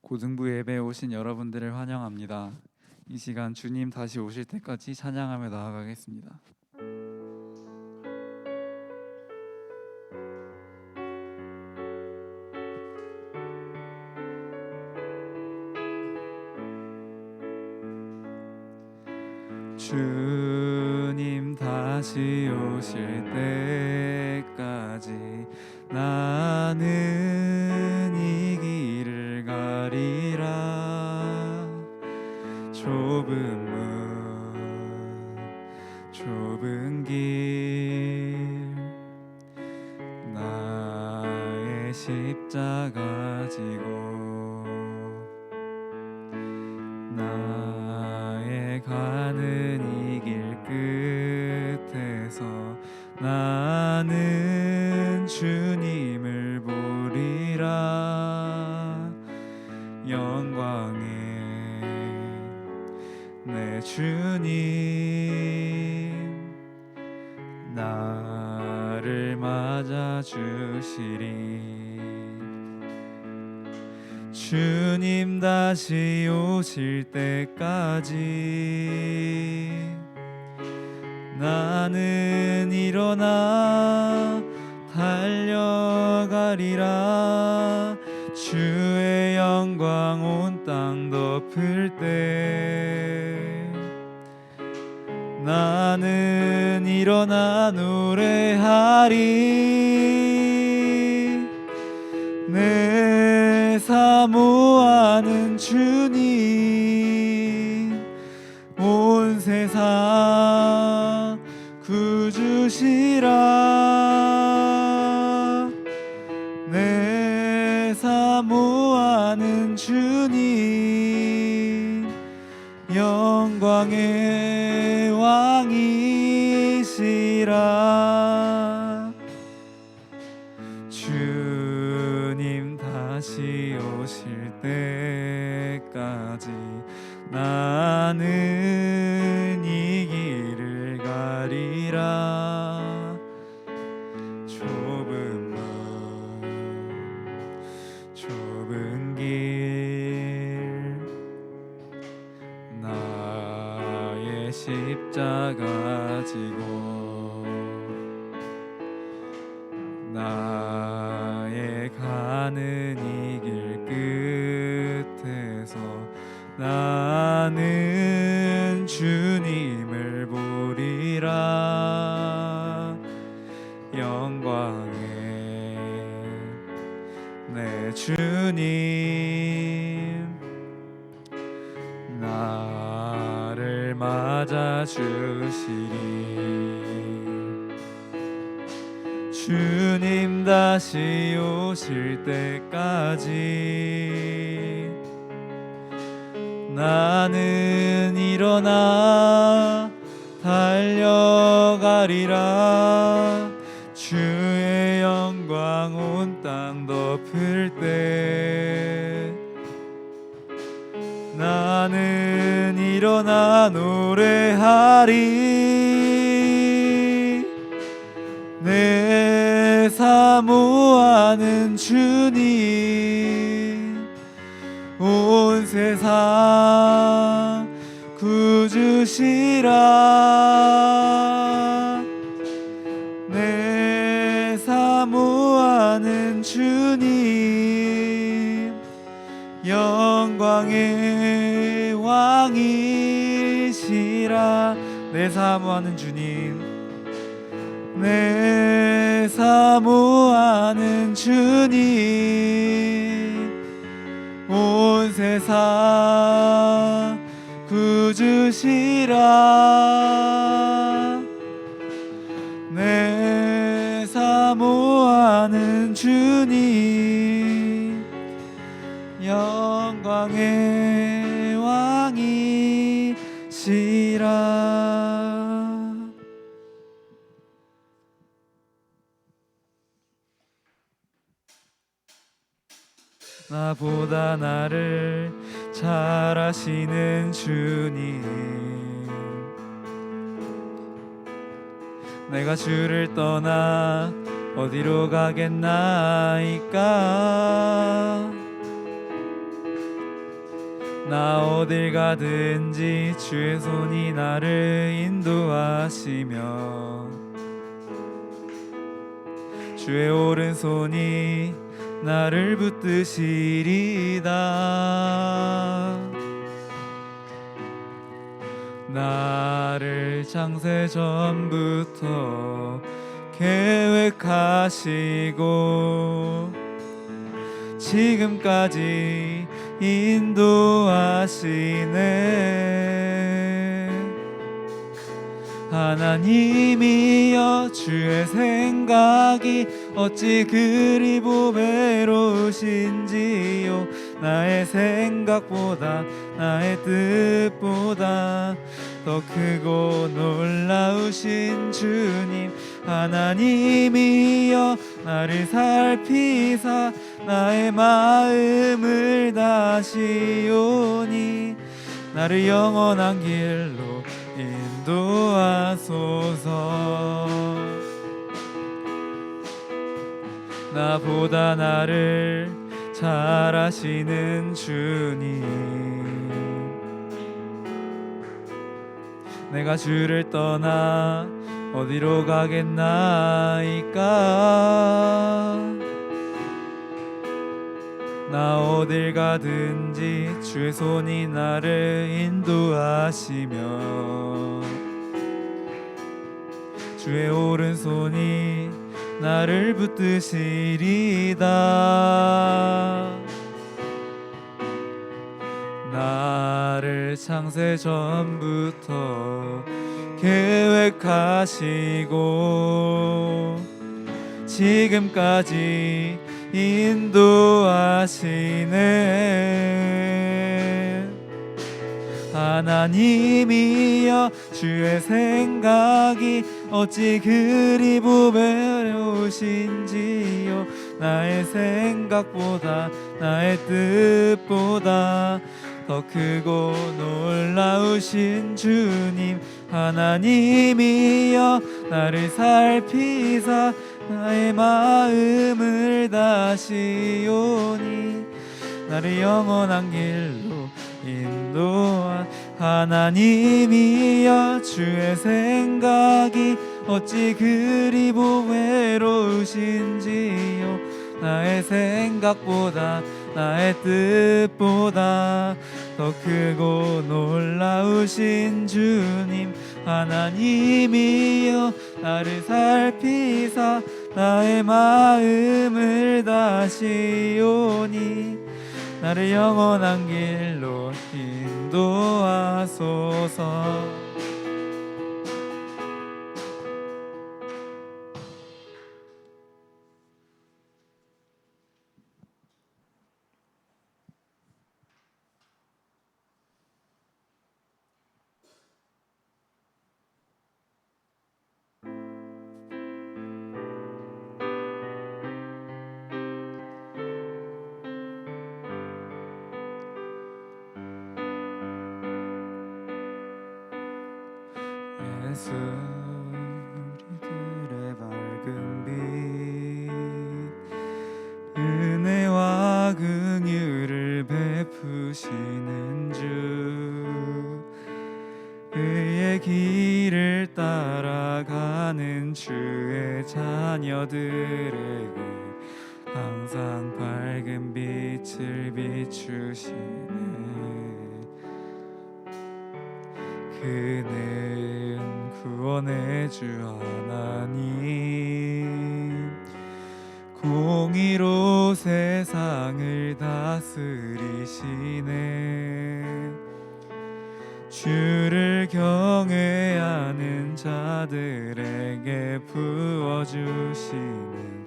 고등부 예배에 오신 여러분들을 환영합니다. 이 시간 주님 다시 오실 때까지 찬양하며 나아가겠습니다. 주님 다시 오실 때까지 나는 이 길을 가리라. 좁은 문 좁은 길 나의 십자가 지고 나의 가는 이 길 끝에서 나는 주님을 보리라. 영광의 내 주님 나를 맞아 주시리. 주님 다시 오실 때까지 나는 일어나 달려가리라. 주의 영광 온 땅 덮을 때 나는 일어나 노래하리. 내 사모하는 주님 온 세상 구주시라. 내 사모하는 주님 영광의 왕이시라. 주님 다시 오실 때까지 나는 이 길을 가리라. 좁은 문 좁은 길 나의 십자가 지고 나의 가는 이 길 끝에서 나는 주님을 보리라. 영광의 내 주님 나를 맞아 주시리. 주님 다시 오실 때까지 나는 일어나 달려가리라. 주의 영광 온 땅 덮을 때 나는 일어나 노래하리. 내 사모하는 주님 온 세상 구주시라. 내 사모하는 주님 영광의 왕이시라. 내 사모하는 주님 내 사모하는 주님 온 세상 구주시라. 내 사모하는 주님 영광의 왕이시라. 나보다 나를 잘 아시는 주님 내가 주를 떠나 어디로 가겠나이까. 나 어딜 가든지 주의 손이 나를 인도하시며 주의 오른손이 나를 붙드시리다. 나를 창세 전부터 계획하시고 지금까지 인도하시네. 하나님이여 주의 생각이 어찌 그리 보배로우신지요. 나의 생각보다 나의 뜻보다 더 크고 놀라우신 주님. 하나님이여 나를 살피사 나의 마음을 다시오니 나를 영원한 길로 인도하소서. 나보다 나를 잘 아시는 주님, 내가 주를 떠나 어디로 가겠나이까. 나 어딜 가든지 주의 손이 나를 인도하시며 주의 오른손이 나를 붙드시리다. 나를 창세 전부터 계획하시고 지금까지 인도하시네. 하나님이여 주의 생각이 어찌 그리 보배로우신지요. 나의 생각보다 나의 뜻보다 더 크고 놀라우신 주님. 하나님이여 나를 살피사 나의 마음을 다시오니 나를 영원한 길로 인도한. 하나님이여 주의 생각이 어찌 그리 보배로우신지요. 나의 생각보다 나의 뜻보다 더 크고 놀라우신 주님. 하나님이여 나를 살피사 나의 마음을 다시오니 나를 영원한 길로 인도하소서. 예수 우리들의 밝은 빛 은혜와 긍휼을 베푸시는 주 의의 길을 따라가는 주의 자녀들에게 항상 밝은 빛을 비추시네. 그는 구원의 주 하나님 공의로 세상을 다스리시네. 주를 경외하는 자들에게 부어주시는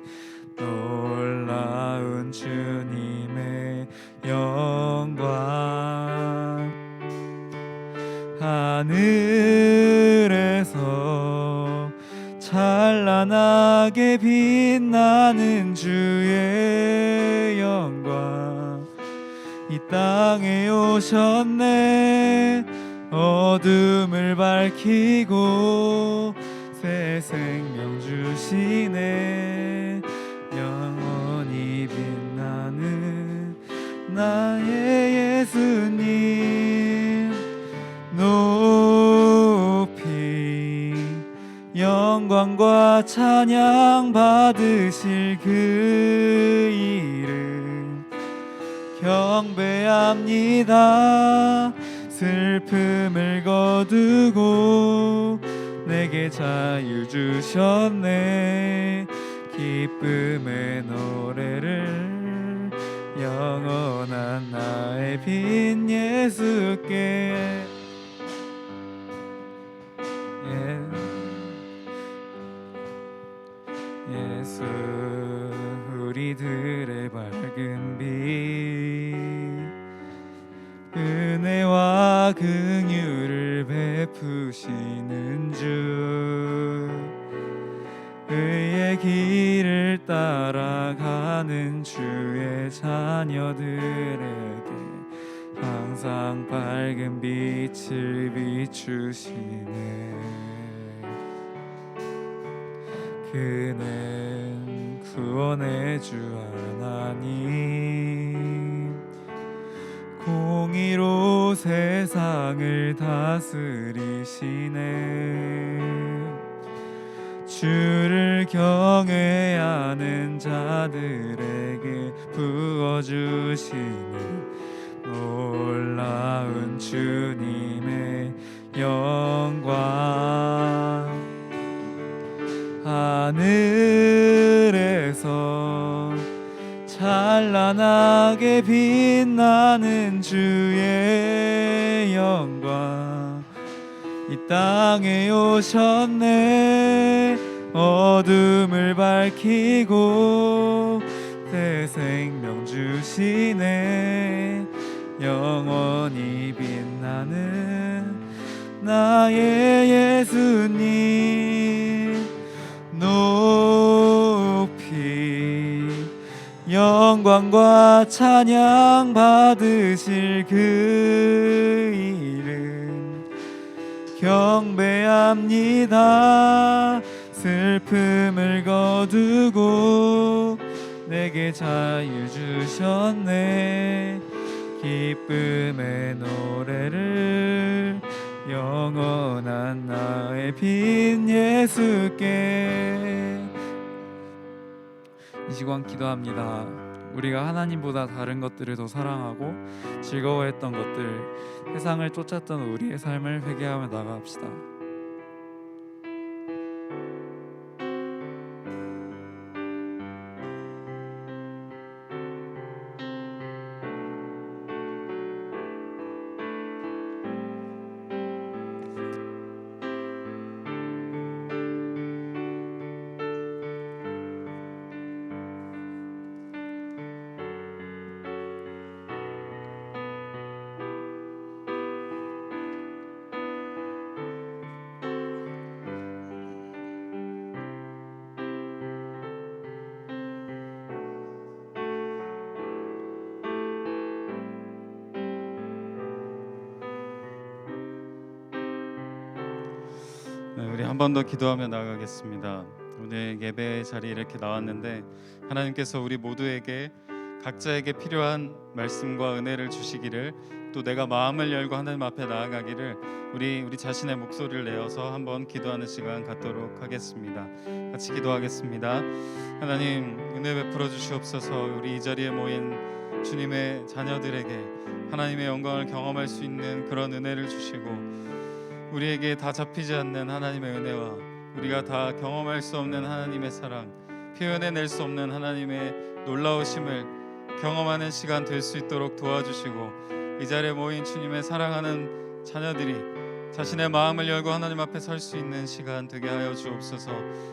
놀라운 주님의 영광. 하늘에서 찬란하게 빛나는 주의 영광 이 땅에 오셨네. 어둠을 밝히고 새 생명 주시네. 영원히 빛나는 나의 예수님 높이 영광과 찬양 받으실 그 이름 경배합니다. 슬픔을 거두고 내게 자유 주셨네. 기쁨의 노래를 영원한 나의 빈 예수께. 예수 우리들의 밝은 빛 은혜와 긍휼을 베푸시는 주 의의 길을 따라가는 주의 자녀들에게 항상 밝은 빛을 비추시네. 그는 구원의 주 하나님 공의로 세상을 다스리시네. 주를 경외하는 자들에게 부어주시는 놀라운 주님의 영광. 하늘에서 찬란하게 빛나는 주의 영광 이 땅에 오셨네. 어둠을 밝히고 새 생명 주시네. 영원히 빛나는 나의 예수님 높이 영광과 찬양 받으실 그 이름 경배합니다. 슬픔을 거두고 내게 자유 주셨네. 기쁨의 노래를 영원한 나의 빈 예수께. 이 시간 기도합니다. 우리가 하나님보다 다른 것들을 더 사랑하고 즐거워했던 것들, 세상을 쫓았던 우리의 삶을 회개하며 나아갑시다. 우리 한 번 더 기도하며 나아가겠습니다. 오늘 예배 자리에 이렇게 나왔는데 하나님께서 우리 모두에게 각자에게 필요한 말씀과 은혜를 주시기를, 또 내가 마음을 열고 하나님 앞에 나아가기를 우리 자신의 목소리를 내어서 한번 기도하는 시간 갖도록 하겠습니다. 같이 기도하겠습니다. 하나님, 은혜 베풀어 주시옵소서. 우리 이 자리에 모인 주님의 자녀들에게 하나님의 영광을 경험할 수 있는 그런 은혜를 주시고, 우리에게 다 잡히지 않는 하나님의 은혜와 우리가 다 경험할 수 없는 하나님의 사랑, 표현해낼 수 없는 하나님의 놀라우심을 경험하는 시간 될 수 있도록 도와주시고, 이 자리에 모인 주님의 사랑하는 자녀들이 자신의 마음을 열고 하나님 앞에 설 수 있는 시간 되게 하여 주옵소서.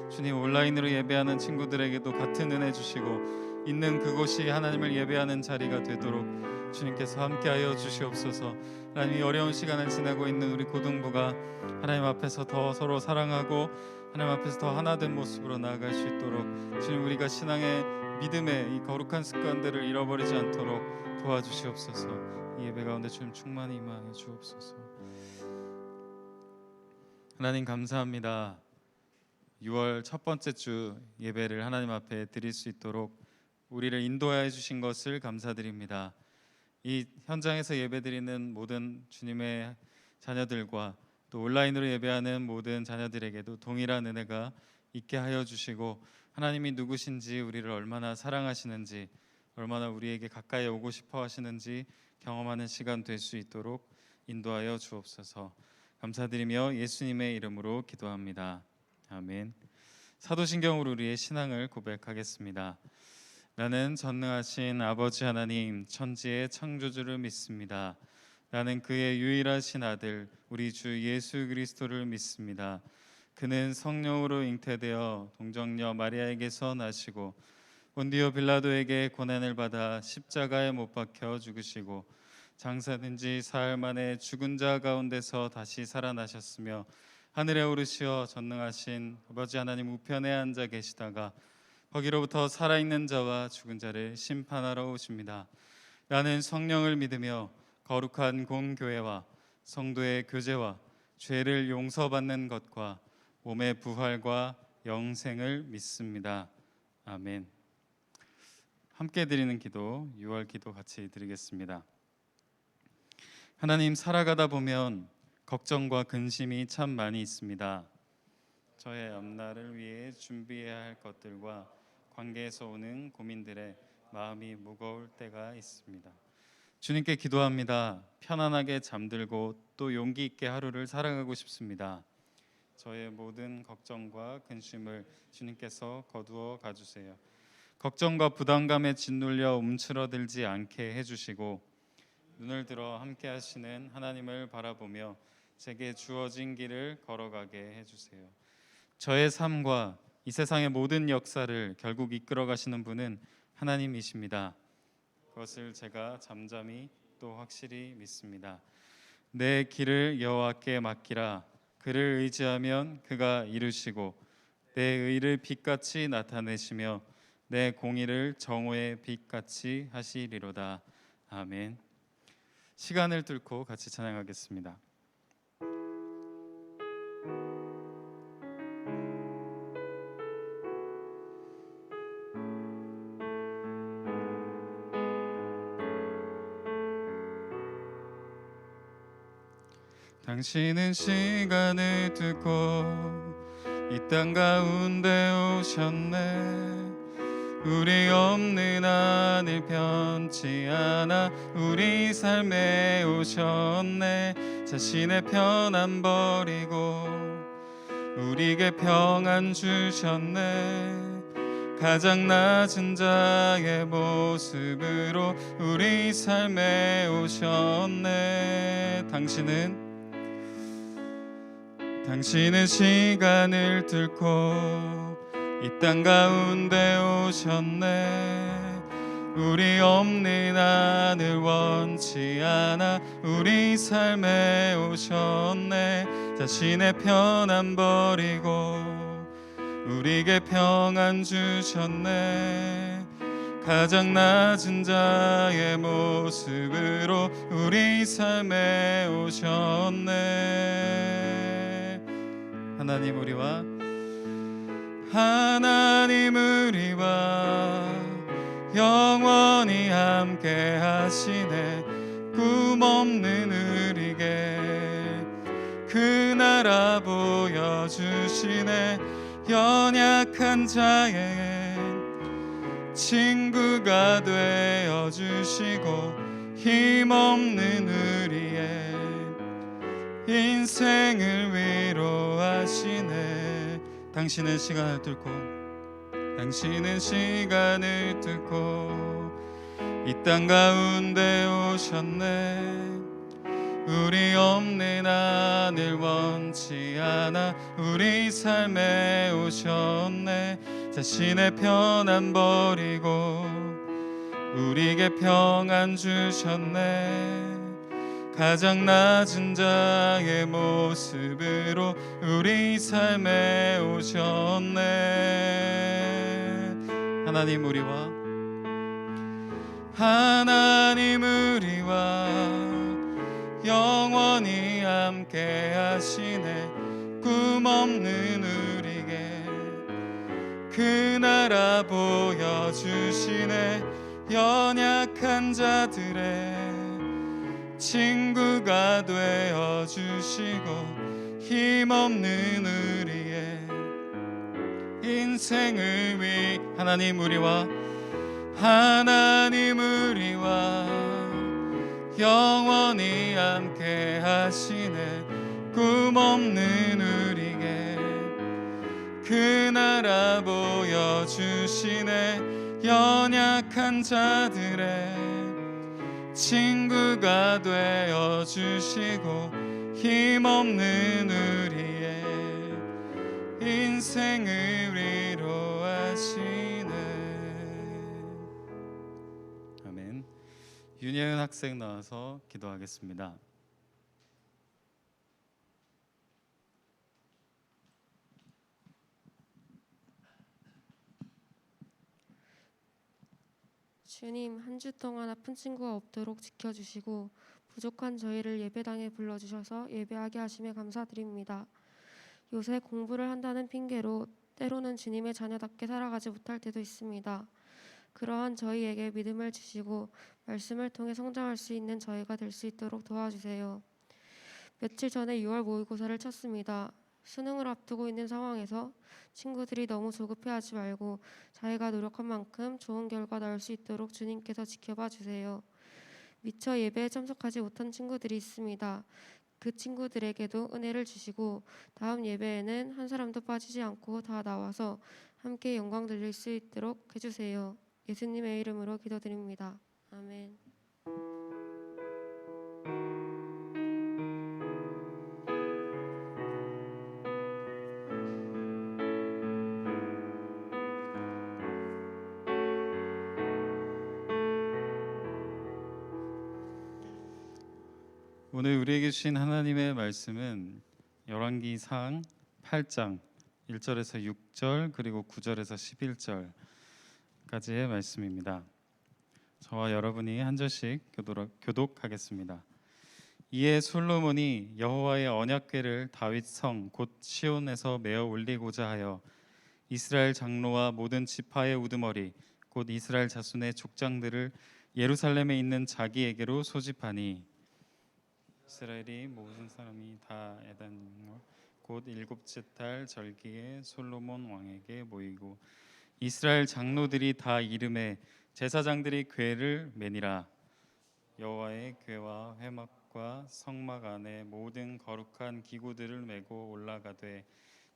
주님, 온라인으로 예배하는 친구들에게도 같은 은혜 주시고, 있는 그곳이 하나님을 예배하는 자리가 되도록 주님께서 함께하여 주시옵소서. 하나님, 이 어려운 시간을 지내고 있는 우리 고등부가 하나님 앞에서 더 서로 사랑하고 하나님 앞에서 더 하나된 모습으로 나아갈 수 있도록 주님, 우리가 신앙의 믿음의 이 거룩한 습관들을 잃어버리지 않도록 도와주시옵소서. 이 예배 가운데 주님 충만히 임하여 주옵소서. 하나님, 감사합니다. 6월 첫 번째 주 예배를 하나님 앞에 드릴 수 있도록 우리를 인도하여 주신 것을 감사드립니다. 이 현장에서 예배드리는 모든 주님의 자녀들과 또 온라인으로 예배하는 모든 자녀들에게도 동일한 은혜가 있게 하여 주시고, 하나님이 누구신지, 우리를 얼마나 사랑하시는지, 얼마나 우리에게 가까이 오고 싶어 하시는지 경험하는 시간 될 수 있도록 인도하여 주옵소서. 감사드리며 예수님의 이름으로 기도합니다. 아멘. 사도신경으로 우리의 신앙을 고백하겠습니다. 나는 전능하신 아버지 하나님, 천지의 창조주를 믿습니다. 나는 그의 유일하신 아들 우리 주 예수 그리스도를 믿습니다. 그는 성령으로 잉태되어 동정녀 마리아에게서 나시고 본디오 빌라도에게 고난을 받아 십자가에 못 박혀 죽으시고 장사된 지 사흘 만에 죽은 자 가운데서 다시 살아나셨으며 하늘에 오르시어 전능하신 아버지 하나님 우편에 앉아 계시다가 거기로부터 살아있는 자와 죽은 자를 심판하러 오십니다. 나는 성령을 믿으며 거룩한 공교회와 성도의 교제와 죄를 용서받는 것과 몸의 부활과 영생을 믿습니다. 아멘. 함께 드리는 기도, 6월 기도 같이 드리겠습니다. 하나님, 살아가다 보면 걱정과 근심이 참 많이 있습니다. 저의 앞날을 위해 준비해야 할 것들과 관계에서 오는 고민들에 마음이 무거울 때가 있습니다. 주님께 기도합니다. 편안하게 잠들고 또 용기 있게 하루를 살아가고 싶습니다. 저의 모든 걱정과 근심을 주님께서 거두어 가주세요. 걱정과 부담감에 짓눌려 움츠러들지 않게 해주시고 눈을 들어 함께 하시는 하나님을 바라보며 제게 주어진 길을 걸어가게 해주세요. 저의 삶과 이 세상의 모든 역사를 결국 이끌어 가시는 분은 하나님이십니다. 그것을 제가 잠잠히 또 확실히 믿습니다. 내 길을 여호와께 맡기라. 그를 의지하면 그가 이루시고 내 의를 빛같이 나타내시며 내 공의를 정오의 빛같이 하시리로다. 아멘. 시간을 뚫고 같이 찬양하겠습니다. 당신은 시간을 뚫고 이 땅 가운데 오셨네. 우리 없는 하늘 편치 않아 우리 삶에 오셨네. 자신의 편안 버리고 우리에게 평안 주셨네. 가장 낮은 자의 모습으로 우리 삶에 오셨네. 당신은 시간을 뚫고 이 땅 가운데 오셨네. 우리 없는 하늘 원치 않아 우리 삶에 오셨네. 자신의 편안 버리고 우리에게 평안 주셨네. 가장 낮은 자의 모습으로 우리 삶에 오셨네. 하나님 우리와 영원히 함께 하시네. 꿈 없는 우리에게 그 나라 보여주시네. 연약한 자의 친구가 되어주시고 힘없는 우리의 인생을 위로하시네. 당신은 시간을 뚫고 이 땅 가운데 오셨네. 우리 없는 하늘 원치 않아 우리 삶에 오셨네. 자신의 편안 버리고 우리에게 평안 주셨네. 가장 낮은 자의 모습으로 우리 삶에 오셨네. 하나님 우리와 영원히 함께 하시네. 꿈 없는 우리에게 그 나라 보여주시네. 연약한 자들의 친구가 되어 주시고 힘없는 우리의 인생을 위 하나님 우리와 영원히 함께 하시네. 꿈없는 우리에게 그 나라 보여주시네. 연약한 자들의 친구가 되어주시고 힘없는 우리의 인생을 위로하시네. 아멘. 윤예은 학생 나와서 기도하겠습니다. 주님, 한 주 동안 아픈 친구가 없도록 지켜주시고 부족한 저희를 예배당에 불러주셔서 예배하게 하심에 감사드립니다. 요새 공부를 한다는 핑계로 때로는 주님의 자녀답게 살아가지 못할 때도 있습니다. 그러한 저희에게 믿음을 주시고 말씀을 통해 성장할 수 있는 저희가 될 수 있도록 도와주세요. 며칠 전에 6월 모의고사를 쳤습니다. 수능을 앞두고 있는 상황에서 친구들이 너무 조급해하지 말고 자기가 노력한 만큼 좋은 결과 나올 수 있도록 주님께서 지켜봐 주세요. 미처 예배에 참석하지 못한 친구들이 있습니다. 그 친구들에게도 은혜를 주시고 다음 예배에는 한 사람도 빠지지 않고 다 나와서 함께 영광 돌릴 수 있도록 해주세요. 예수님의 이름으로 기도드립니다. 아멘. 오늘 우리에게 주신 하나님의 말씀은 열왕기상 8장 1절에서 6절 그리고 9절에서 11절까지의 말씀입니다. 저와 여러분이 한 절씩 교독하겠습니다. 이에 솔로몬이 여호와의 언약궤를 다윗 성 곧 시온에서 메어 올리고자 하여 이스라엘 장로와 모든 지파의 우두머리 곧 이스라엘 자손의 족장들을 예루살렘에 있는 자기에게로 소집하니 이스라엘이 모든 사람이 다 에단 곧 일곱째 달 절기에 솔로몬 왕에게 모이고 이스라엘 장로들이 다 이름에 제사장들이 궤를 매니라. 여호와의 궤와 회막과 성막 안에 모든 거룩한 기구들을 메고 올라가되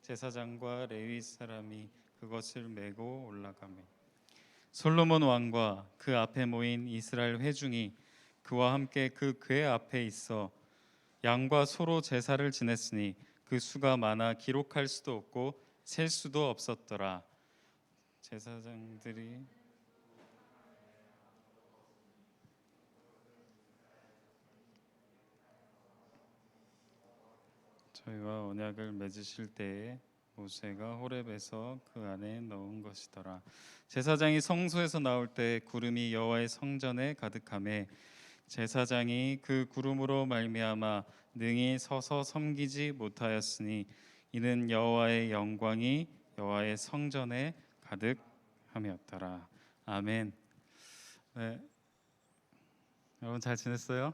제사장과 레위 사람이 그것을 메고 올라가며 솔로몬 왕과 그 앞에 모인 이스라엘 회중이 그와 함께 그 궤 앞에 있어 양과 소로 제사를 지냈으니 그 수가 많아 기록할 수도 없고 셀 수도 없었더라. 제사장들이 저희와 언약을 맺으실 때에 모세가 호렙에서 그 안에 넣은 것이더라. 제사장이 성소에서 나올 때 구름이 여호와의 성전에 가득하매 제사장이 그 구름으로 말미암아 능히 서서 섬기지 못하였으니 이는 여호와의 영광이 여호와의 성전에 가득함이었더라. 아멘. 네, 여러분 잘 지냈어요?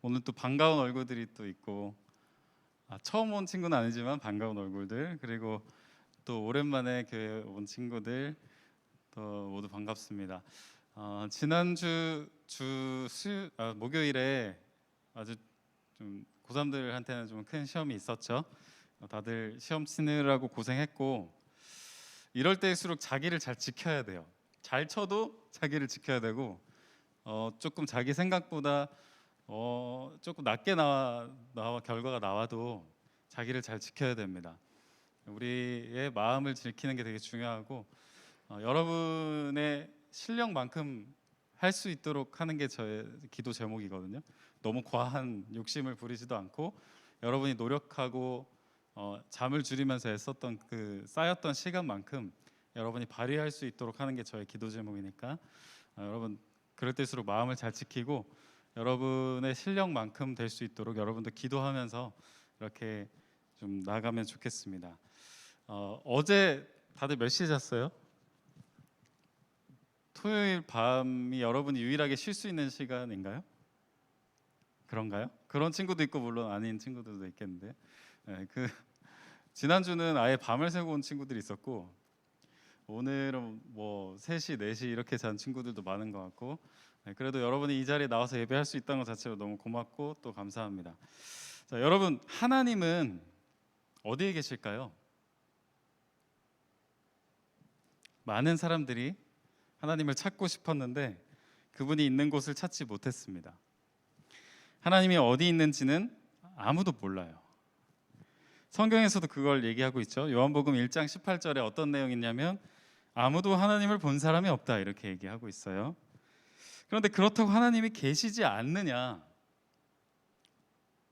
오늘 또 반가운 얼굴들이 또 있고 처음 온 친구는 아니지만 반가운 얼굴들 그리고 또 오랜만에 교회 온 친구들 또 모두 반갑습니다. 지난주 목요일에 아주 좀 고3들한테는 좀 큰 시험이 있었죠. 다들 시험 치느라고 고생했고 이럴 때일수록 자기를 잘 지켜야 돼요. 잘 쳐도 자기를 지켜야 되고 조금 자기 생각보다 조금 낮게 나와 결과가 나와도 자기를 잘 지켜야 됩니다. 우리의 마음을 지키는 게 되게 중요하고 여러분의 실력만큼 할 수 있도록 하는 게 저의 기도 제목이거든요. 너무 과한 욕심을 부리지도 않고 여러분이 노력하고 잠을 줄이면서 애썼던 그 쌓였던 시간만큼 여러분이 발휘할 수 있도록 하는 게 저의 기도 제목이니까 여러분 그럴 때일수록 마음을 잘 지키고 여러분의 실력만큼 될 수 있도록 여러분도 기도하면서 이렇게 좀 나가면 좋겠습니다. 어제 다들 몇 시에 잤어요? 토요일 밤이 여러분이 유일하게 쉴 수 있는 시간인가요? 그런가요? 그런 친구도 있고 물론 아닌 친구들도 있겠는데, 지난주는 아예 밤을 새고 온 친구들이 있었고, 오늘은 뭐 3시, 4시 이렇게 잔 친구들도 많은 것 같고, 그래도 여러분이 이 자리에 나와서 예배할 수 있다는 것 자체로 너무 고맙고 또 감사합니다. 자, 여러분, 하나님은 어디에 계실까요? 많은 사람들이 하나님을 찾고 싶었는데 그분이 있는 곳을 찾지 못했습니다. 하나님이 어디 있는지는 아무도 몰라요. 성경에서도 그걸 얘기하고 있죠. 요한복음 1장 18절에 어떤 내용이 있냐면 아무도 하나님을 본 사람이 없다 이렇게 얘기하고 있어요. 그런데 그렇다고 하나님이 계시지 않느냐?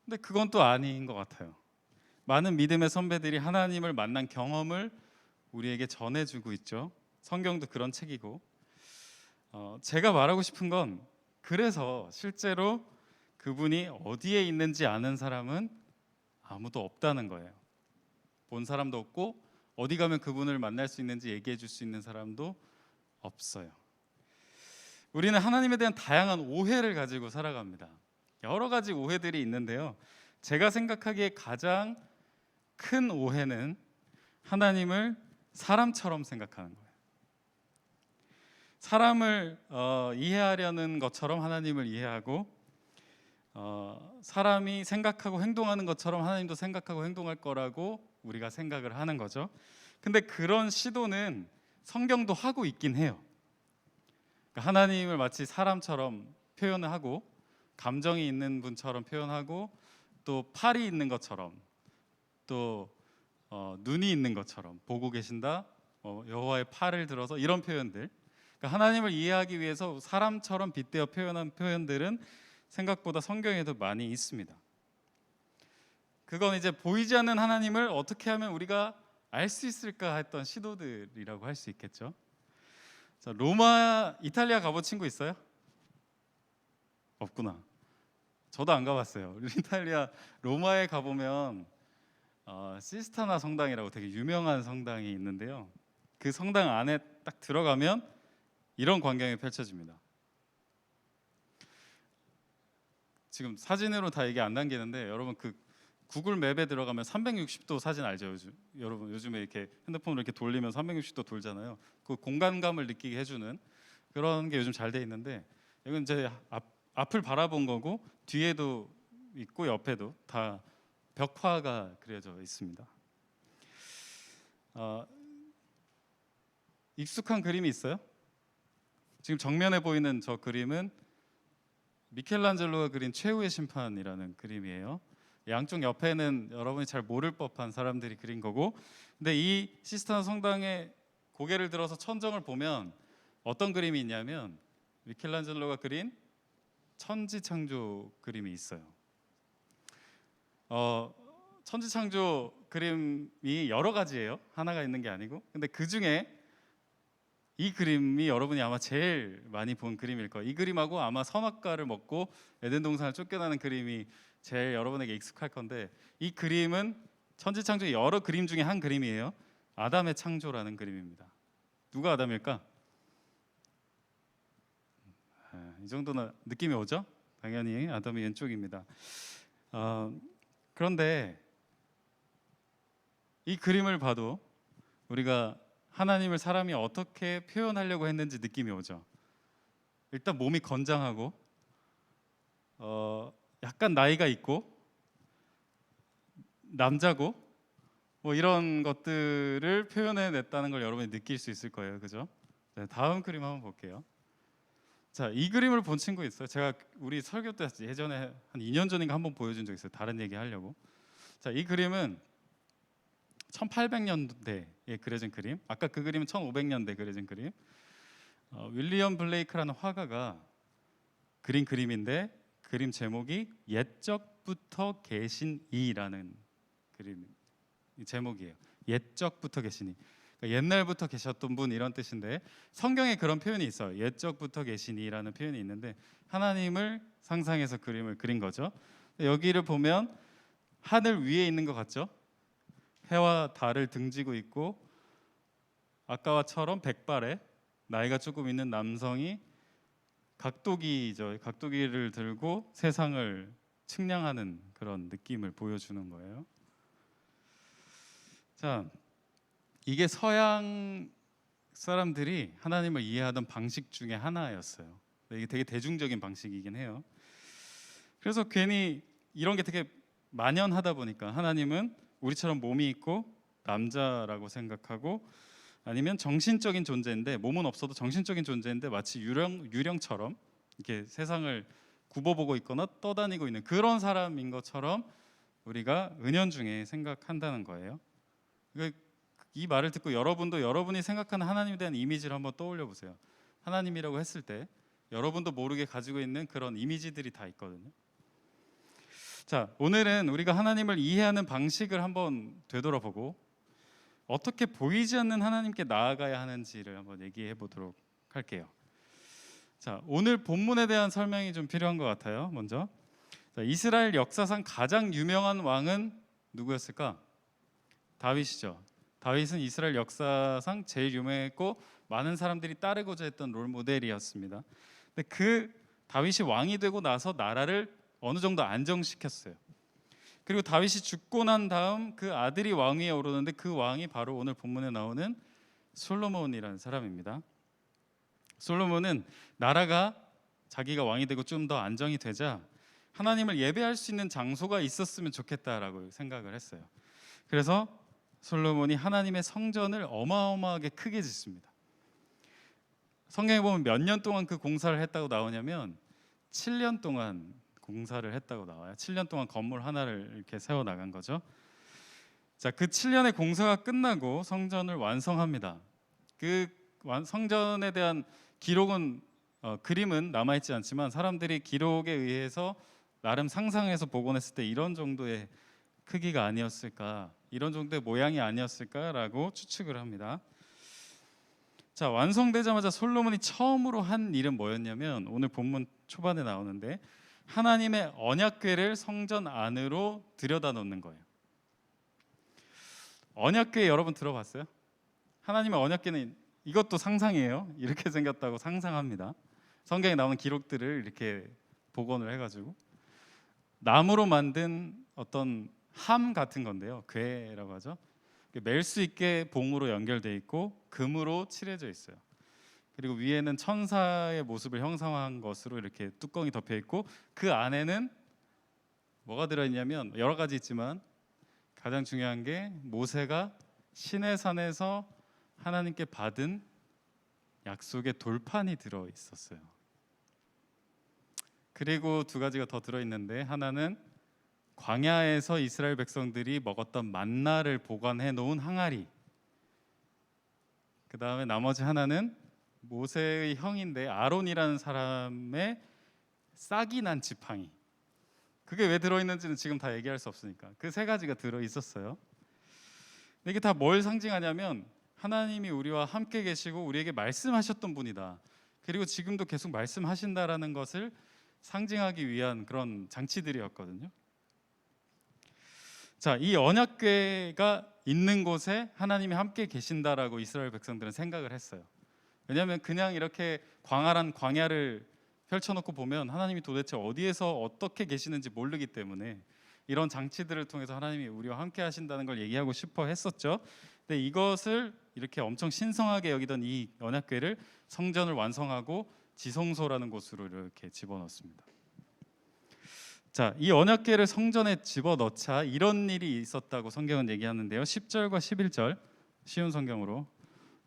근데 그건 또 아닌 것 같아요. 많은 믿음의 선배들이 하나님을 만난 경험을 우리에게 전해주고 있죠. 성경도 그런 책이고, 제가 말하고 싶은 건 그래서 실제로 그분이 어디에 있는지 아는 사람은 아무도 없다는 거예요. 본 사람도 없고 어디 가면 그분을 만날 수 있는지 얘기해 줄 수 있는 사람도 없어요. 우리는 하나님에 대한 다양한 오해를 가지고 살아갑니다. 여러 가지 오해들이 있는데요. 제가 생각하기에 가장 큰 오해는 하나님을 사람처럼 생각하는 거예요. 사람을 이해하려는 것처럼 하나님을 이해하고, 사람이 생각하고 행동하는 것처럼 하나님도 생각하고 행동할 거라고 우리가 생각을 하는 거죠. 근데 그런 시도는 성경도 하고 있긴 해요. 그러니까 하나님을 마치 사람처럼 표현을 하고, 감정이 있는 분처럼 표현하고, 또 팔이 있는 것처럼, 또 눈이 있는 것처럼 보고 계신다, 여호와의 팔을 들어서, 이런 표현들. 그러니까 하나님을 이해하기 위해서 사람처럼 빗대어 표현한 표현들은 생각보다 성경에도 많이 있습니다. 그건 이제 보이지 않는 하나님을 어떻게 하면 우리가 알 수 있을까 했던 시도들이라고 할 수 있겠죠. 자, 로마, 이탈리아 가본 친구 있어요? 없구나. 저도 안 가봤어요. 이탈리아 로마에 가보면 시스타나 성당이라고 되게 유명한 성당이 있는데요. 그 성당 안에 딱 들어가면 이런 광경이 펼쳐집니다. 지금 사진으로 다 이게 안 남기는데, 여러분 그 구글 맵에 들어가면 360도 사진 알죠? 여러분 요즘에 이렇게 핸드폰으로 이렇게 돌리면 360도 돌잖아요. 그 공간감을 느끼게 해주는 그런 게 요즘 잘 돼 있는데, 이건 이제 앞을 바라본 거고 뒤에도 있고 옆에도 다 벽화가 그려져 있습니다. 익숙한 그림이 있어요? 지금 정면에 보이는 저 그림은 미켈란젤로가 그린 최후의 심판이라는 그림이에요. 양쪽 옆에는 여러분이 잘 모를 법한 사람들이 그린 거고, 근데 이 시스타나 성당에 고개를 들어서 천정을 보면 어떤 그림이 있냐면 미켈란젤로가 그린 천지창조 그림이 있어요. 천지창조 그림이 여러 가지예요. 하나가 있는 게 아니고. 근데 그 중에 이 그림이 여러분이 아마 제일 많이 본 그림일 거예요. 이 그림하고 아마 선악과를 먹고 에덴 동산을 쫓겨나는 그림이 제일 여러분에게 익숙할 건데, 이 그림은 천지창조의 여러 그림 중에 한 그림이에요. 아담의 창조라는 그림입니다. 누가 아담일까? 이 정도는 느낌이 오죠? 당연히 아담이 왼쪽입니다. 그런데 이 그림을 봐도 우리가 하나님을 사람이 어떻게 표현하려고 했는지 느낌이 오죠. 일단 몸이 건장하고, 약간 나이가 있고, 남자고, 뭐 이런 것들을 표현해냈다는 걸 여러분이 느낄 수 있을 거예요, 그죠? 네, 다음 그림 한번 볼게요. 자, 이 그림을 본 친구 있어요? 제가 우리 설교 때 예전에 한 2년 전인가 한번 보여준 적 있어요. 다른 얘기 하려고. 자, 이 그림은 1800년대에 그려진 그림. 아까 그 그림은 1500년대 그려진 그림. 윌리엄 블레이크라는 화가가 그린 그림인데, 그림 제목이 옛적부터 계신 이라는 그림 제목이에요. 옛적부터 계시니, 그러니까 옛날부터 계셨던 분, 이런 뜻인데, 성경에 그런 표현이 있어요. 옛적부터 계시니라는 표현이 있는데 하나님을 상상해서 그림을 그린 거죠. 여기를 보면 하늘 위에 있는 것 같죠? 해와 달을 등지고 있고, 아까와처럼 백발에 나이가 조금 있는 남성이 각도기를 들고 세상을 측량하는 그런 느낌을 보여주는 거예요. 자, 이게 서양 사람들이 하나님을 이해하던 방식 중에 하나였어요. 이게 되게 대중적인 방식이긴 해요. 그래서 괜히 이런 게 되게 만연하다 보니까 하나님은 우리처럼 몸이 있고 남자라고 생각하고, 아니면 정신적인 존재인데, 몸은 없어도 정신적인 존재인데 마치 유령처럼 이렇게 세상을 굽어보고 있거나 떠다니고 있는 그런 사람인 것처럼 우리가 은연중에 생각한다는 거예요. 이 말을 듣고 여러분도 여러분이 생각하는 하나님에 대한 이미지를 한번 떠올려 보세요. 하나님이라고 했을 때 여러분도 모르게 가지고 있는 그런 이미지들이 다 있거든요. 자, 오늘은 우리가 하나님을 이해하는 방식을 한번 되돌아보고 어떻게 보이지 않는 하나님께 나아가야 하는지를 한번 얘기해 보도록 할게요. 자, 오늘 본문에 대한 설명이 좀 필요한 것 같아요. 먼저, 자, 이스라엘 역사상 가장 유명한 왕은 누구였을까? 다윗이죠. 다윗은 이스라엘 역사상 제일 유명했고 많은 사람들이 따르고자 했던 롤 모델이었습니다. 근데 그 다윗이 왕이 되고 나서 나라를 어느 정도 안정시켰어요. 그리고 다윗이 죽고 난 다음 그 아들이 왕위에 오르는데 그 왕이 바로 오늘 본문에 나오는 솔로몬이라는 사람입니다. 솔로몬은 나라가 자기가 왕이 되고 좀 더 안정이 되자 하나님을 예배할 수 있는 장소가 있었으면 좋겠다라고 생각을 했어요. 그래서 솔로몬이 하나님의 성전을 어마어마하게 크게 짓습니다. 성경에 보면 몇 년 동안 그 공사를 했다고 나오냐면 7년 동안 공사를 했다고 나와요. 7년 동안 건물 하나를 이렇게 세워 나간 거죠. 자, 그 7년의 공사가 끝나고 성전을 완성합니다. 그 성전에 대한 기록은 그림은 남아 있지 않지만 사람들이 기록에 의해서 나름 상상해서 복원했을 때 이런 정도의 크기가 아니었을까, 이런 정도의 모양이 아니었을까라고 추측을 합니다. 자, 완성되자마자 솔로몬이 처음으로 한 일은 뭐였냐면 오늘 본문 초반에 나오는데 하나님의 언약궤를 성전 안으로 들여다 놓는 거예요. 언약궤 여러분 들어봤어요? 하나님의 언약궤는 이것도 상상이에요. 이렇게 생겼다고 상상합니다. 성경에 나오는 기록들을 이렇게 복원을 해가지고 나무로 만든 어떤 함 같은 건데요. 궤라고 하죠. 멜 수 있게 봉으로 연결돼 있고 금으로 칠해져 있어요. 그리고 위에는 천사의 모습을 형상화한 것으로 이렇게 뚜껑이 덮여 있고 그 안에는 뭐가 들어있냐면 여러 가지 있지만 가장 중요한 게 모세가 시내산에서 하나님께 받은 약속의 돌판이 들어 있었어요. 그리고 두 가지가 더 들어 있는데 하나는 광야에서 이스라엘 백성들이 먹었던 만나를 보관해 놓은 항아리. 그 다음에 나머지 하나는 모세의 형인데 아론이라는 사람의 싹이 난 지팡이. 그게 왜 들어있는지는 지금 다 얘기할 수 없으니까 그 세 가지가 들어있었어요. 근데 이게 다 뭘 상징하냐면 하나님이 우리와 함께 계시고 우리에게 말씀하셨던 분이다. 그리고 지금도 계속 말씀하신다라는 것을 상징하기 위한 그런 장치들이었거든요. 자, 이 언약궤가 있는 곳에 하나님이 함께 계신다라고 이스라엘 백성들은 생각을 했어요. 왜냐하면 그냥 이렇게 광활한 광야를 펼쳐놓고 보면 하나님이 도대체 어디에서 어떻게 계시는지 모르기 때문에 이런 장치들을 통해서 하나님이 우리와 함께 하신다는 걸 얘기하고 싶어 했었죠. 근데 이것을 이렇게 엄청 신성하게 여기던 이 언약궤를 성전을 완성하고 지성소라는 곳으로 이렇게 집어넣습니다. 자, 이 언약궤를 성전에 집어넣자 이런 일이 있었다고 성경은 얘기하는데요. 10절과 11절 쉬운 성경으로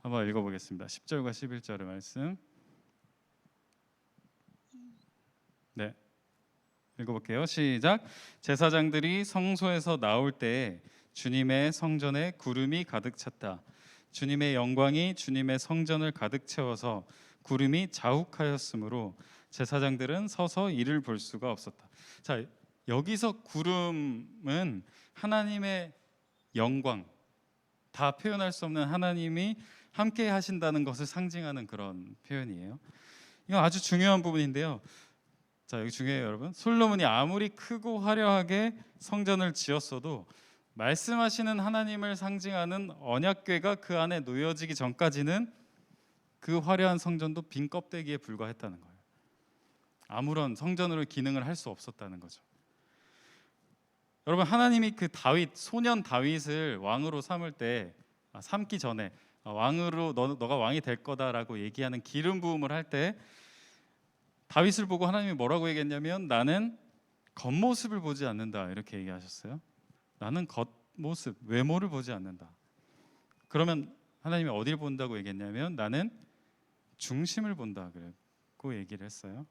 한번 읽어보겠습니다. 10절과 11절의 말씀. 네, 읽어볼게요. 시작. 제사장들이 성소에서 나올 때 주님의 성전에 구름이 가득 찼다. 주님의 영광이 주님의 성전을 가득 채워서 구름이 자욱하였으므로 제사장들은 서서 이를 볼 수가 없었다. 자, 여기서 구름은 하나님의 영광, 다 표현할 수 없는 하나님이 함께 하신다는 것을 상징하는 그런 표현이에요. 이건 아주 중요한 부분인데요. 자, 여기 중요해요, 여러분. 솔로몬이 아무리 크고 화려하게 성전을 지었어도 말씀하시는 하나님을 상징하는 언약궤가 그 안에 놓여지기 전까지는 그 화려한 성전도 빈 껍데기에 불과했다는 거예요. 아무런 성전으로 기능을 할 수 없었다는 거죠. 여러분, 하나님이 그 다윗, 소년 다윗을 왕으로 삼을 때 삼기 전에 왕으로 너가 왕이 될 거다라고 얘기하는 기름 부음을 할 때 다윗을 보고 하나님이 뭐라고 얘기했냐면 나는 겉모습을 보지 않는다 이렇게 얘기하셨어요. 나는 겉모습, 외모를 보지 않는다. 그러면 하나님이 어딜 본다고 얘기했냐면 나는 중심을 본다 그랬고 얘기를 했어요.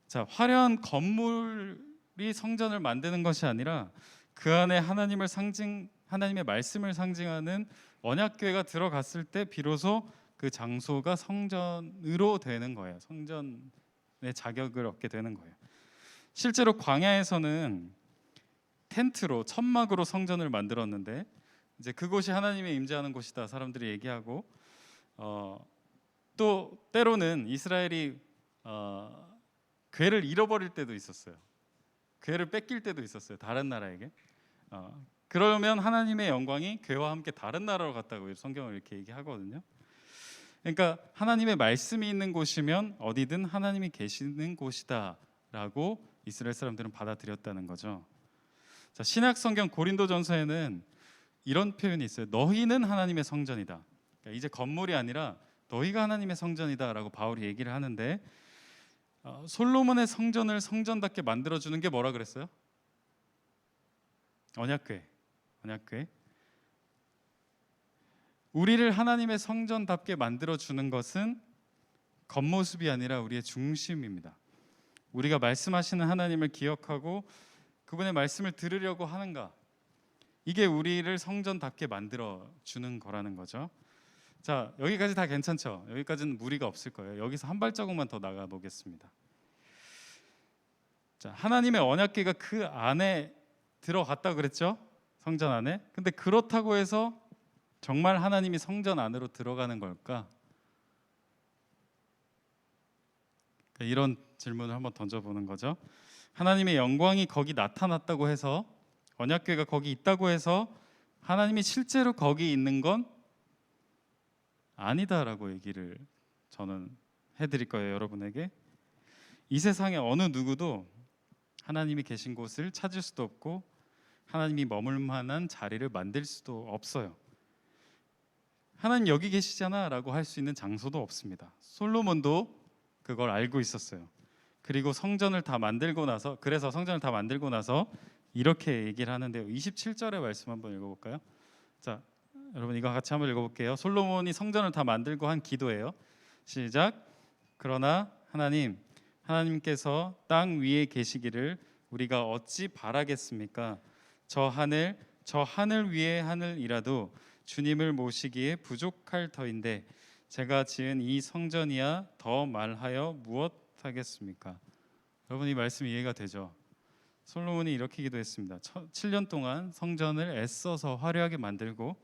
자, 화려한 건물이 성전을 만드는 것이 아니라 그 안에 하나님의 말씀을 상징하는 언약궤가 들어갔을 때 비로소 그 장소가 성전으로 되는 거예요. 성전의 자격을 얻게 되는 거예요. 실제로 광야에서는 텐트로 천막으로 성전을 만들었는데 이제 그곳이 하나님의 임재하는 곳이다 사람들이 얘기하고 또 때로는 이스라엘이 궤를 잃어버릴 때도 있었어요. 궤를 뺏길 때도 있었어요. 다른 나라에게. 그러면 하나님의 영광이 궤와 함께 다른 나라로 갔다고 성경을 이렇게 얘기하거든요. 그러니까 하나님의 말씀이 있는 곳이면 어디든 하나님이 계시는 곳이다라고 이스라엘 사람들은 받아들였다는 거죠. 자, 신약 성경 고린도전서에는 이런 표현이 있어요. 너희는 하나님의 성전이다. 그러니까 이제 건물이 아니라 너희가 하나님의 성전이다라고 바울이 얘기를 하는데 솔로몬의 성전을 성전답게 만들어주는 게 뭐라 그랬어요? 언약궤. 우리를 하나님의 성전답게 만들어주는 것은 겉모습이 아니라 우리의 중심입니다. 우리가 말씀하시는 하나님을 기억하고 그분의 말씀을 들으려고 하는가, 이게 우리를 성전답게 만들어주는 거라는 거죠. 자, 여기까지 다 괜찮죠? 여기까지는 무리가 없을 거예요. 여기서 한 발자국만 더 나가 보겠습니다. 자, 하나님의 언약궤가 그 안에 들어갔다 그랬죠? 성전 안에. 근데 그렇다고 해서 정말 하나님이 성전 안으로 들어가는 걸까? 이런 질문을 한번 던져보는 거죠. 하나님의 영광이 거기 나타났다고 해서, 언약궤가 거기 있다고 해서 하나님이 실제로 거기 있는 건 아니다라고 얘기를 저는 해드릴 거예요. 여러분에게. 이 세상에 어느 누구도 하나님이 계신 곳을 찾을 수도 없고 하나님이 머물 만한 자리를 만들 수도 없어요. 하나님 여기 계시잖아 라고 할 수 있는 장소도 없습니다. 솔로몬도 그걸 알고 있었어요. 그리고 성전을 다 만들고 나서, 그래서 성전을 다 만들고 나서 이렇게 얘기를 하는데요. 27절의 말씀 한번 읽어볼까요? 자, 여러분 이거 같이 한번 읽어볼게요. 솔로몬이 성전을 다 만들고 한 기도예요. 시작. 그러나 하나님께서 땅 위에 계시기를 우리가 어찌 바라겠습니까? 저 하늘 위의 하늘이라도 주님을 모시기에 부족할 터인데 제가 지은 이 성전이야 더 말하여 무엇하겠습니까? 여러분 이 말씀 이해가 되죠? 솔로몬이 이렇게 기도했습니다. 7년 동안 성전을 애써서 화려하게 만들고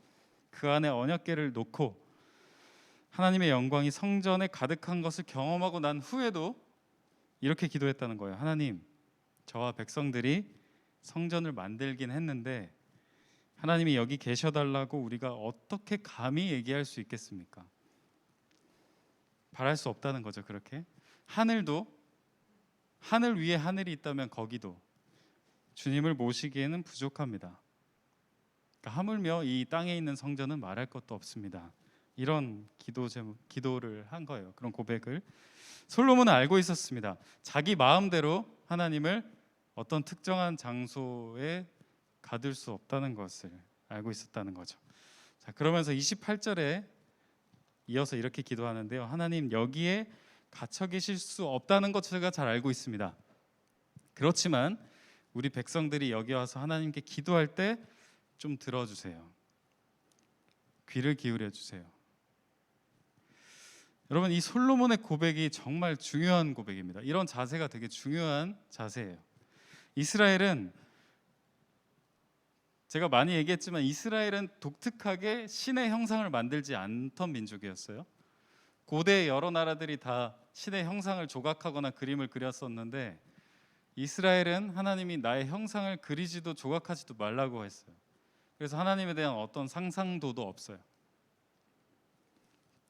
그 안에 언약궤를 놓고 하나님의 영광이 성전에 가득한 것을 경험하고 난 후에도 이렇게 기도했다는 거예요. 하나님, 저와 백성들이 성전을 만들긴 했는데 하나님이 여기 계셔달라고 우리가 어떻게 감히 얘기할 수 있겠습니까? 바랄 수 없다는 거죠. 그렇게 하늘도, 하늘 위에 하늘이 있다면 거기도 주님을 모시기에는 부족합니다. 그러니까 하물며 이 땅에 있는 성전은 말할 것도 없습니다. 이런 기도를 한 거예요. 그런 고백을 솔로몬은 알고 있었습니다. 자기 마음대로 하나님을 어떤 특정한 장소에 가둘 수 없다는 것을 알고 있었다는 거죠. 자, 그러면서 28절에 이어서 이렇게 기도하는데요. 하나님, 여기에 갇혀 계실 수 없다는 것 제가 잘 알고 있습니다. 그렇지만 우리 백성들이 여기 와서 하나님께 기도할 때 좀 들어주세요. 귀를 기울여 주세요. 여러분, 이 솔로몬의 고백이 정말 중요한 고백입니다. 이런 자세가 되게 중요한 자세예요. 이스라엘은, 제가 많이 얘기했지만 이스라엘은 독특하게 신의 형상을 만들지 않던 민족이었어요. 고대 여러 나라들이 다 신의 형상을 조각하거나 그림을 그렸었는데 이스라엘은 하나님이 나의 형상을 그리지도 조각하지도 말라고 했어요. 그래서 하나님에 대한 어떤 상상도도 없어요.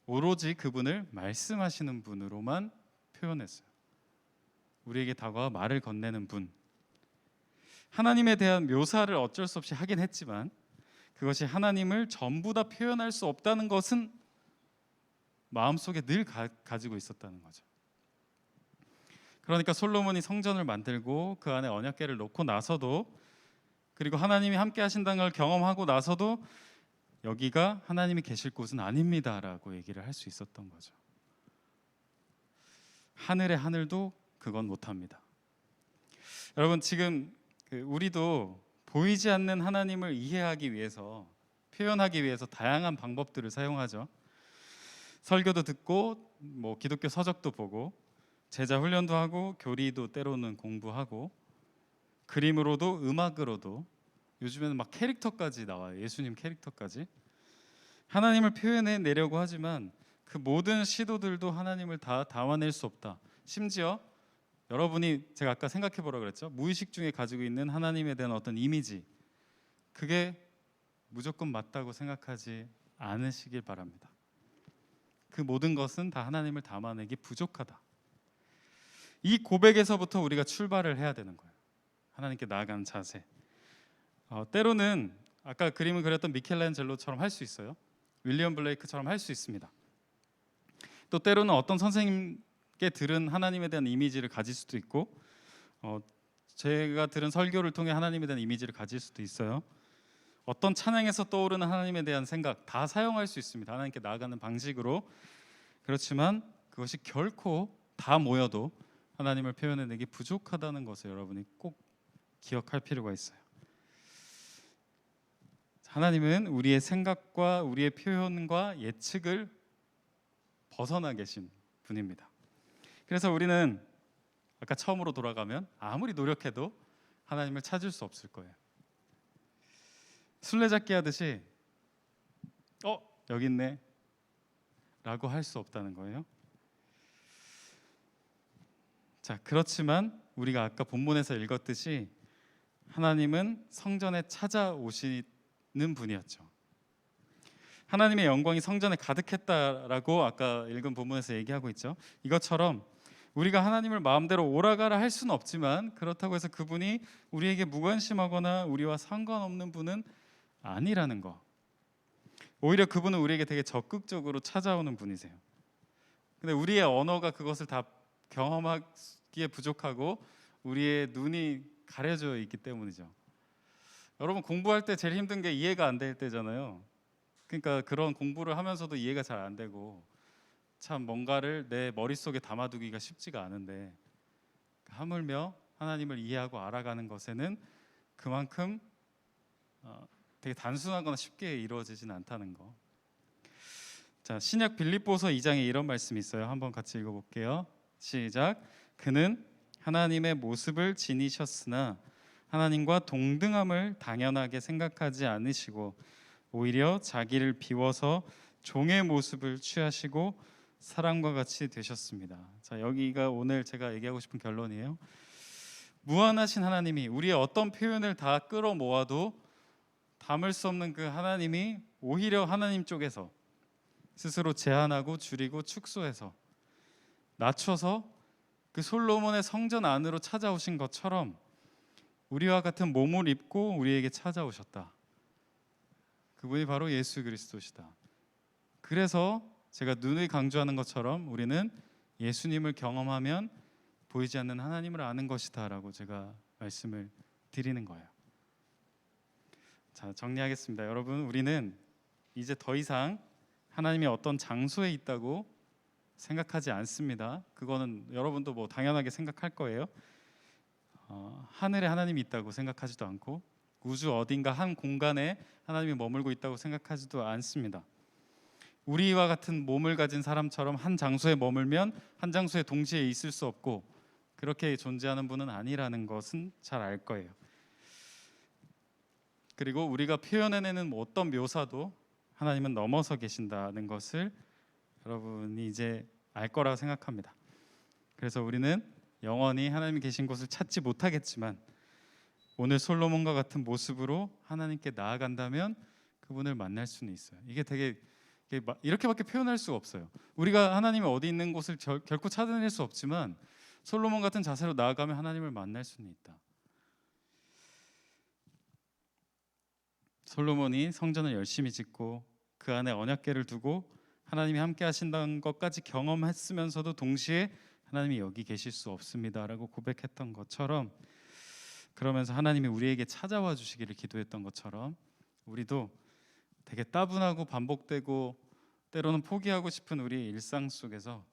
오로지 그분을 말씀하시는 분으로만 표현했어요. 우리에게 다가와 말을 건네는 분. 하나님에 대한 묘사를 어쩔 수 없이 하긴 했지만 그것이 하나님을 전부 다 표현할 수 없다는 것은 마음속에 늘 가지고 있었다는 거죠. 그러니까 솔로몬이 성전을 만들고 그 안에 언약궤를 놓고 나서도, 그리고 하나님이 함께 하신다는 걸 경험하고 나서도 여기가 하나님이 계실 곳은 아닙니다라고 얘기를 할 수 있었던 거죠. 하늘의 하늘도 그건 못합니다. 여러분, 지금 우리도 보이지 않는 하나님을 이해하기 위해서, 표현하기 위해서 다양한 방법들을 사용하죠. 설교도 듣고 기독교 서적도 보고 제자 훈련도 하고 교리도 때로는 공부하고 그림으로도 음악으로도, 요즘에는 막 캐릭터까지 나와요. 예수님 캐릭터까지. 하나님을 표현해 내려고 하지만 그 모든 시도들도 하나님을 다 담아낼 수 없다. 심지어 여러분이, 제가 아까 생각해 보라 그랬죠. 무의식 중에 가지고 있는 하나님에 대한 어떤 이미지, 그게 무조건 맞다고 생각하지 않으시길 바랍니다. 그 모든 것은 다 하나님을 담아내기 부족하다. 이 고백에서부터 우리가 출발을 해야 되는 거예요. 하나님께 나아가는 자세. 때로는 아까 그림을 그렸던 미켈란젤로처럼 할 수 있어요. 윌리엄 블레이크처럼 할 수 있습니다. 또 때로는 어떤 선생님께 들은 하나님에 대한 이미지를 가질 수도 있고, 제가 들은 설교를 통해 하나님에 대한 이미지를 가질 수도 있어요. 어떤 찬양에서 떠오르는 하나님에 대한 생각 다 사용할 수 있습니다. 하나님께 나아가는 방식으로. 그렇지만 그것이 결코 다 모여도 하나님을 표현해내기 부족하다는 것을 여러분이 꼭 기억할 필요가 있어요. 하나님은 우리의 생각과 우리의 표현과 예측을 벗어나 계신 분입니다. 그래서 우리는 아까 처음으로 돌아가면 아무리 노력해도 하나님을 찾을 수 없을 거예요. 술래잡기 하듯이 여기 있네 라고 할 수 없다는 거예요. 자, 그렇지만 우리가 아까 본문에서 읽었듯이 하나님은 성전에 찾아오시는 분이었죠. 하나님의 영광이 성전에 가득했다라고 아까 읽은 본문에서 얘기하고 있죠. 이것처럼 우리가 하나님을 마음대로 오라가라 할 수는 없지만, 그렇다고 해서 그분이 우리에게 무관심하거나 우리와 상관없는 분은 아니라는 거. 오히려 그분은 우리에게 되게 적극적으로 찾아오는 분이세요. 근데 우리의 언어가 그것을 다 경험하기에 부족하고 우리의 눈이 가려져 있기 때문이죠. 여러분, 공부할 때 제일 힘든 게 이해가 안 될 때잖아요. 그러니까 그런 공부를 하면서도 이해가 잘 안 되고 참 뭔가를 내 머릿속에 담아두기가 쉽지가 않은데, 하물며 하나님을 이해하고 알아가는 것에는 그만큼 되게 단순하거나 쉽게 이루어지진 않다는 거. 자, 신약 빌립보서 2장에 이런 말씀이 있어요. 한번 같이 읽어볼게요. 시작. 그는 하나님의 모습을 지니셨으나 하나님과 동등함을 당연하게 생각하지 않으시고 오히려 자기를 비워서 종의 모습을 취하시고 사람과 같이 되셨습니다. 자, 여기가 오늘 제가 얘기하고 싶은 결론이에요. 무한하신 하나님이 우리의 어떤 표현을 다 끌어모아도 담을 수 없는 그 하나님이 오히려 하나님 쪽에서 스스로 제한하고 줄이고 축소해서 낮춰서 그 솔로몬의 성전 안으로 찾아오신 것처럼 우리와 같은 몸을 입고 우리에게 찾아오셨다. 그분이 바로 예수 그리스도시다. 그래서 제가 누누이 강조하는 것처럼 우리는 예수님을 경험하면 보이지 않는 하나님을 아는 것이다 라고 제가 말씀을 드리는 거예요. 자, 정리하겠습니다. 여러분, 우리는 이제 더 이상 하나님이 어떤 장소에 있다고 생각하지 않습니다. 그거는 여러분도 뭐 당연하게 생각할 거예요. 하늘에 하나님이 있다고 생각하지도 않고 우주 어딘가 한 공간에 하나님이 머물고 있다고 생각하지도 않습니다. 우리와 같은 몸을 가진 사람처럼 한 장소에 머물면 한 장소에 동시에 있을 수 없고 그렇게 존재하는 분은 아니라는 것은 잘 알 거예요. 그리고 우리가 표현해내는 어떤 묘사도 하나님은 넘어서 계신다는 것을 여러분이 이제 알 거라고 생각합니다. 그래서 우리는 영원히 하나님이 계신 곳을 찾지 못하겠지만 오늘 솔로몬과 같은 모습으로 하나님께 나아간다면 그분을 만날 수는 있어요. 이게 되게 이렇게밖에 표현할 수가 없어요. 우리가 하나님이 어디 있는 곳을 결코 찾아낼 수 없지만 솔로몬 같은 자세로 나아가면 하나님을 만날 수는 있다. 솔로몬이 성전을 열심히 짓고 그 안에 언약궤를 두고 하나님이 함께 하신다는 것까지 경험했으면서도 동시에 하나님이 여기 계실 수 없습니다라고 고백했던 것처럼, 그러면서 하나님이 우리에게 찾아와 주시기를 기도했던 것처럼 우리도 되게 따분하고 반복되고 때로는 포기하고 싶은 우리의 일상 속에서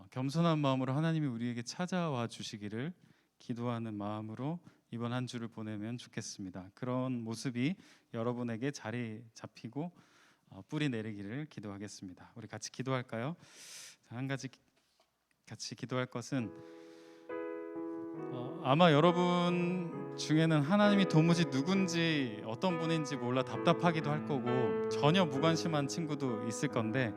겸손한 마음으로 하나님이 우리에게 찾아와 주시기를 기도하는 마음으로 이번 한 주를 보내면 좋겠습니다. 그런 모습이 여러분에게 자리 잡히고 뿌리 내리기를 기도하겠습니다. 우리 같이 기도할까요? 한 가지 같이 기도할 것은 아마 여러분 중에는 하나님이 도무지 누군지 어떤 분인지 몰라 답답하기도 할 거고 전혀 무관심한 친구도 있을 건데,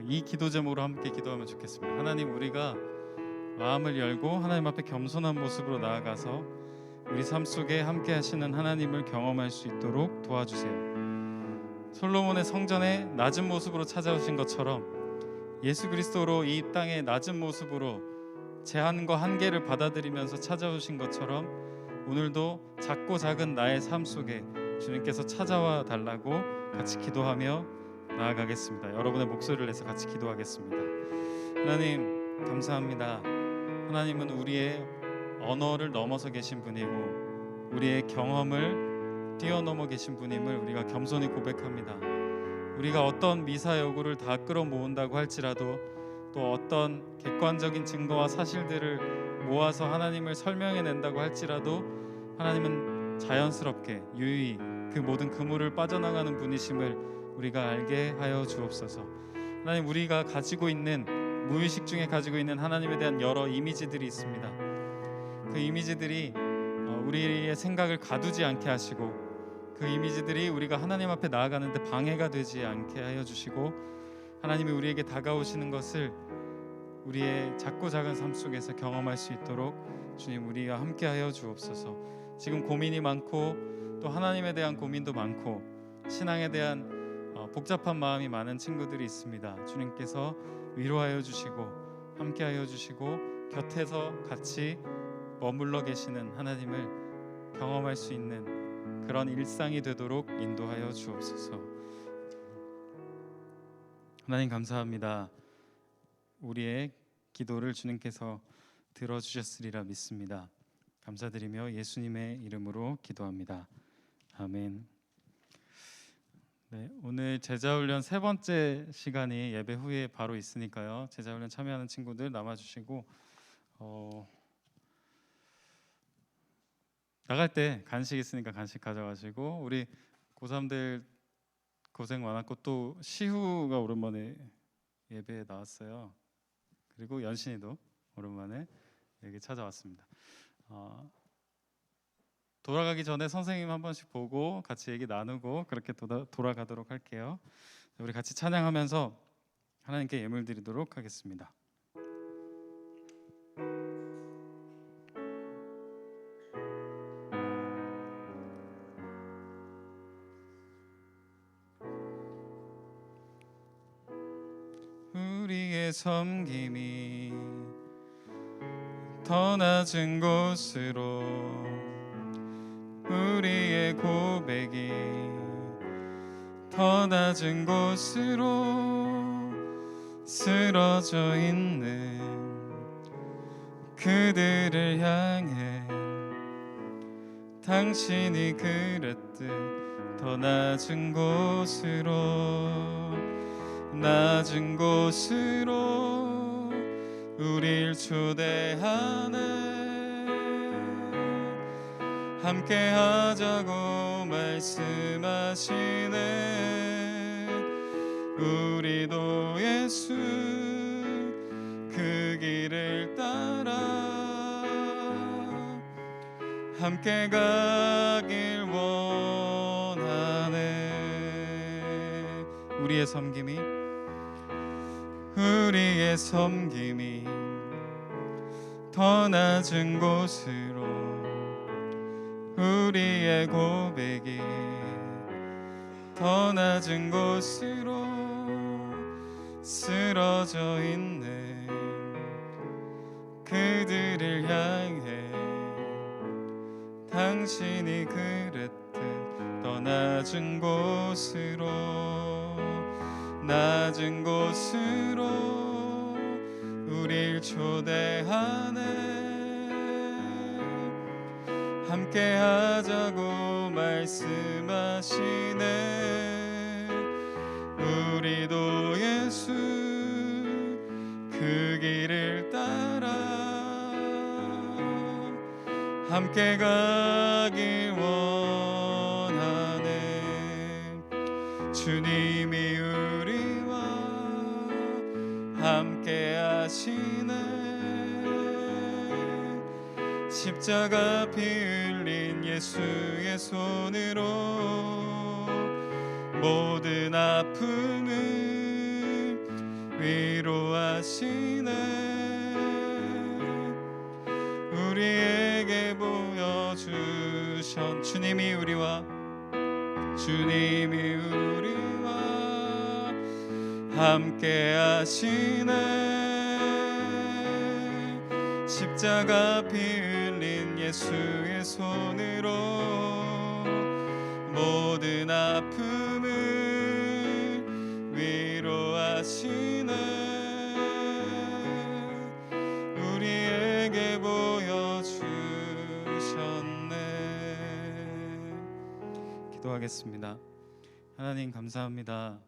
이 기도 제목으로 함께 기도하면 좋겠습니다. 하나님, 우리가 마음을 열고 하나님 앞에 겸손한 모습으로 나아가서 우리 삶 속에 함께 하시는 하나님을 경험할 수 있도록 도와주세요. 솔로몬의 성전에 낮은 모습으로 찾아오신 것처럼 예수 그리스도로 이 땅에 낮은 모습으로 제한과 한계를 받아들이면서 찾아오신 것처럼 오늘도 작고 작은 나의 삶 속에 주님께서 찾아와 달라고 같이 기도하며 나아가겠습니다. 여러분의 목소리를 내서 같이 기도하겠습니다. 하나님, 감사합니다. 하나님은 우리의 언어를 넘어서 계신 분이고 우리의 경험을 뛰어넘어 계신 분임을 우리가 겸손히 고백합니다. 우리가 어떤 미사여구를 다 끌어모은다고 할지라도, 또 어떤 객관적인 증거와 사실들을 모아서 하나님을 설명해낸다고 할지라도, 하나님은 자연스럽게 유유히 그 모든 그물을 빠져나가는 분이심을 우리가 알게 하여 주옵소서. 하나님, 우리가 가지고 있는 무의식 중에 가지고 있는 하나님에 대한 여러 이미지들이 있습니다. 그 이미지들이 우리의 생각을 가두지 않게 하시고, 그 이미지들이 우리가 하나님 앞에 나아가는데 방해가 되지 않게 하여 주시고, 하나님이 우리에게 다가오시는 것을 우리의 작고 작은 삶 속에서 경험할 수 있도록 주님, 우리와 함께 하여 주옵소서. 지금 고민이 많고 또 하나님에 대한 고민도 많고 신앙에 대한 복잡한 마음이 많은 친구들이 있습니다. 주님께서 위로하여 주시고 함께 하여 주시고 곁에서 같이 머물러 계시는 하나님을 경험할 수 있는 그런 일상이 되도록 인도하여 주옵소서. 하나님, 감사합니다. 우리의 기도를 주님께서 들어주셨으리라 믿습니다. 감사드리며 예수님의 이름으로 기도합니다. 아멘. 네, 오늘 제자훈련 세 번째 시간이 예배 후에 바로 있으니까요. 제자훈련 참여하는 친구들 남아주시고, 나갈 때 간식 있으니까 간식 가져가시고, 우리 고3들 고생 많았고 또 시후가 오랜만에 예배에 나왔어요. 그리고 연신이도 오랜만에 여기 찾아왔습니다. 돌아가기 전에 선생님 한 번씩 보고 같이 얘기 나누고 그렇게 돌아가도록 할게요. 우리 같이 찬양하면서 하나님께 예물 드리도록 하겠습니다. 우리의 섬김이 더 낮은 곳으로, 우리의 고백이 더 낮은 곳으로 쓰러져 있는 그들을 향해 당신이 그랬듯 더 낮은 곳으로, 낮은 곳으로 우릴 초대하네. 함께 하자고 말씀하시네. 우리도 예수 그 길을 따라 함께 가길 원하네. 우리의 섬김이 더 낮은 곳으로, 우리의 고백이 더 낮은 곳으로 쓰러져 있네. 그들을 향해 당신이 그랬듯 더 낮은 곳으로 우릴 초대하네. 함께 하자고 말씀하시네. 우리도 예수 그 길을 따라 함께 가길 원하네. 주님이 우리와 함께 하시네. 십자가 피 흘린 예수의 손으로 모든 아픔을 위로하시네. 우리에게 보여주신 주님이 우리와 함께 하시네. 십자가 피 흘린 예수의 손으로 모든 아픔을 위로하시네. 우리에게 보여주셨네. 기도하겠습니다. 하나님 감사합니다.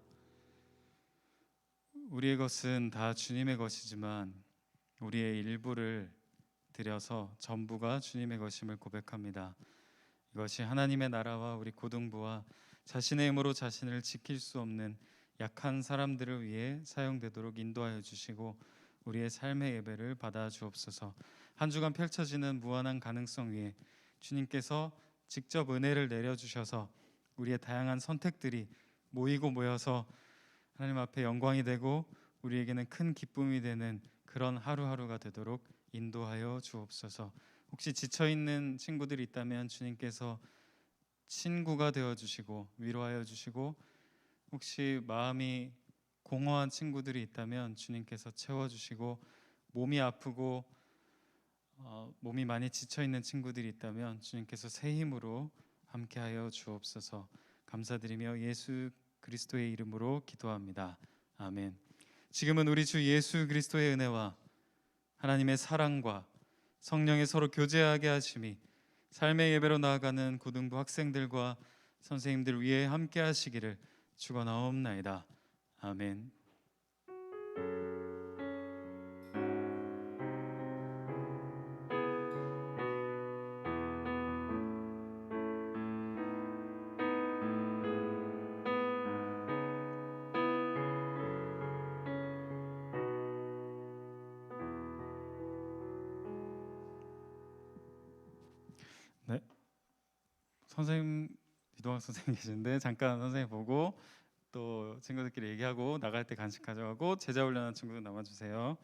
우리의 것은 다 주님의 것이지만 우리의 일부를 드려서 전부가 주님의 것임을 고백합니다. 이것이 하나님의 나라와 우리 고등부와 자신의 힘으로 자신을 지킬 수 없는 약한 사람들을 위해 사용되도록 인도하여 주시고 우리의 삶의 예배를 받아 주옵소서. 한 주간 펼쳐지는 무한한 가능성 위에 주님께서 직접 은혜를 내려주셔서 우리의 다양한 선택들이 모이고 모여서 하나님 앞에 영광이 되고 우리에게는 큰 기쁨이 되는 그런 하루하루가 되도록 인도하여 주옵소서. 혹시 지쳐있는 친구들이 있다면 주님께서 친구가 되어주시고 위로하여 주시고, 혹시 마음이 공허한 친구들이 있다면 주님께서 채워주시고, 몸이 아프고 몸이 많이 지쳐있는 친구들이 있다면 주님께서 새 힘으로 함께하여 주옵소서. 감사드리며 예수 그리스도의 이름으로 기도합니다. 아멘. 지금은 우리 주 예수 그리스도의 은혜와 하나님의 사랑과 성령의 서로 교제하게 하심이 삶의 예배로 나아가는 고등부 학생들과 선생님들 위해 함께 하시기를 축원하옵나이다. 아멘. 네, 선생님 이동학 선생님 계신데 잠깐 선생님 보고 또 친구들끼리 얘기하고 나갈 때 간식 가져가고 제자 훈련하는 친구들 남아주세요.